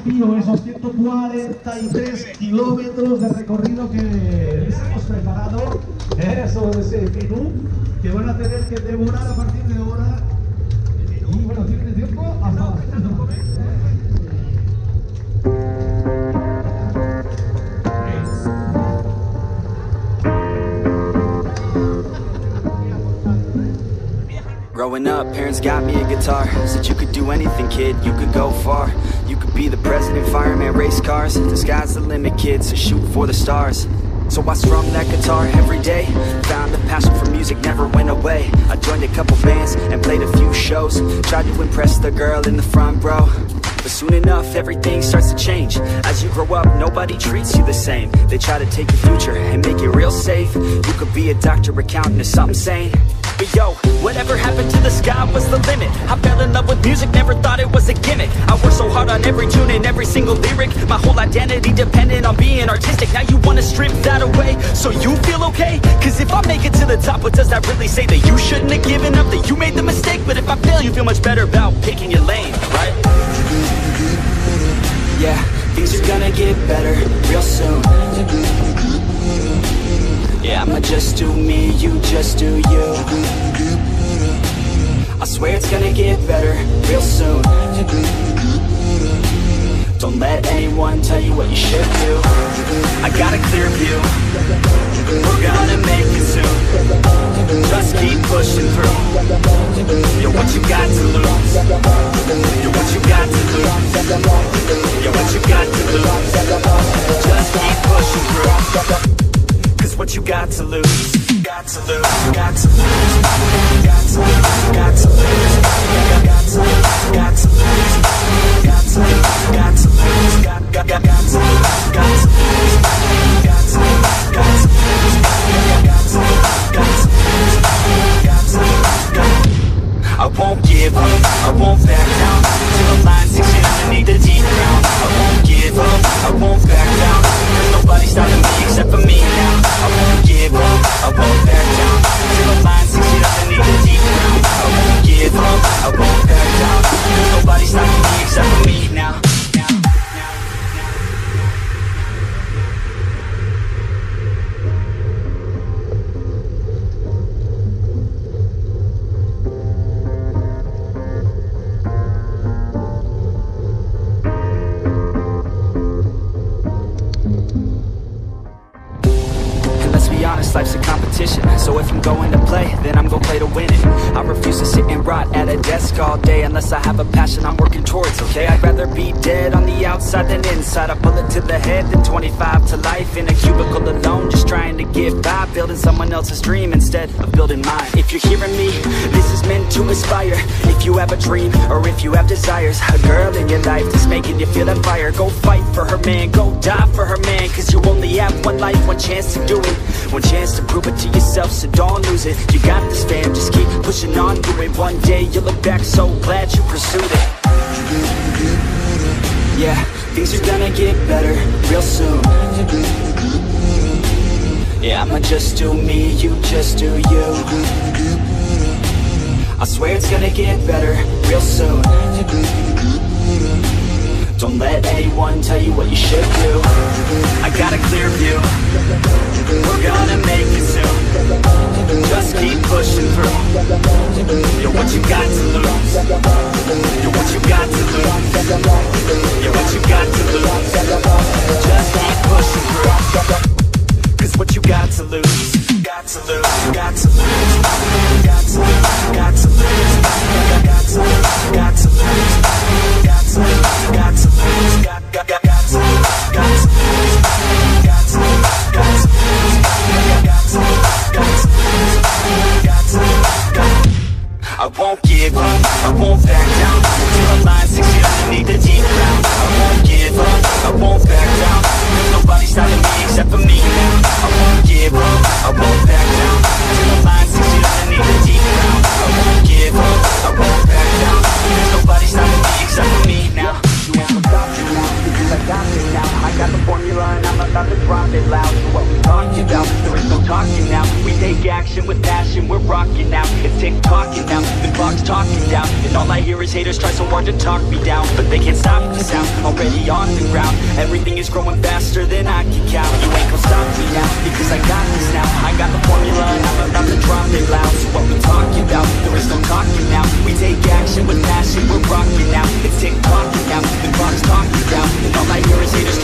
desafío, esos 143 kilómetros de recorrido que les hemos preparado, eso es el menú que van a tener que devorar a partir de ahora. Y bueno, tienen tiempo hasta las 3 de la tarde. Growing up, parents got me a guitar. Said you could do anything, kid, you could go far. You could be the president, fireman, race cars. The sky's the limit, kid, so shoot for the stars. So I strummed that guitar every day. Found a passion for music, never went away. I joined a couple bands and played a few shows. Tried to impress the girl in the front row. But soon enough, everything starts to change. As you grow up, nobody treats you the same. They try to take your future and make it real safe. You could be a doctor, accountant, or something sane. But yo, whatever happened to the sky was the limit. I fell in love with music, never thought it was a gimmick. I worked so hard on every tune and every single lyric. My whole identity depended on being artistic. Now you wanna strip that away, so you feel okay? Cause if I make it to the top, what does that really say? That you shouldn't have given up, that you made the mistake? But if I fail, you feel much better about picking your lane, right? Yeah, things are gonna get better real soon. Yeah, I'ma just do me, you just do you. I swear it's gonna get better real soon. Don't let anyone tell you what you should do. I got a clear view, we're gonna make it soon. Just keep pushing through. You're what you got to lose. You're what you got to lose. You're what you got to lose. Just keep pushing through. Cause what you got to lose, got to lose, got to lose, got to lose, got to lose, got to lose, got to lose, got to lose, got to lose, got to lose, got to lose, got to lose, got to lose, got to lose, got to lose. I won't give up, I won't back down till the line sinks in underneath the deep ground. I won't give up, I won't back down. There's nobody stopping me except for me now. I won't give up, I won't back down till the line sinks in underneath the deep ground. I won't give up, I won't back down. There's nobody stopping me except for me now. Life's a competition, so if I'm going to play, then I'm gonna play to win it. I refuse to sit and rot at a desk all day unless I have a passion I'm working towards, okay? I'd rather be dead on the outside than inside. A bullet to the head than 25 to life in a cubicle alone, just trying to get by, building someone else's dream instead of building mine. If you're hearing me, this is meant to inspire. If you have a dream, or if you have desires, a girl in your life that's making you feel that fire, go fight for her, man, go die for her, man. Cause you only have one life, one chance to do it, one chance to prove it to yourself, so don't lose it. You got this, fam, just keep pushing on through it. One day you'll look back so glad you pursued it. Yeah, things are gonna get better real soon. Yeah, I'ma just do me, you just do you. I swear it's gonna get better real soon. Don't let anyone tell you what you should do. I got a clear view, we're gonna make it soon. Just keep pushing through. You're what you got to lose. You're what you got to lose. You're what you got to lose. Just keep pushing through. Cause what you got to lose, got to lose, got to lose, got to lose, got to lose, got to lose, got to lose, got to lose, got to lose, got to lose, got to lose, got to lose, got to lose, got to lose, got to lose. I won't give up, I won't back down till the line sinks in underneath the deep ground. I won't give up, I got this now. I got the formula and I'm about to drop it loud. So what we talking about? There is no talking now. We take action with passion, we're rocking now. It's tick-tocking now, the clock's talking down. And all I hear is haters try so hard to talk me down, but they can't stop the sound, already on the ground. Everything is growing faster than I can count. You ain't gon' stop me now, because I got this now. I got the formula and I'm about to drop it loud. So what we talking about? There is no talking now. We take action with passion, we're rocking now. It's tick-tocking now, the clock's talking down. And all I hear is haters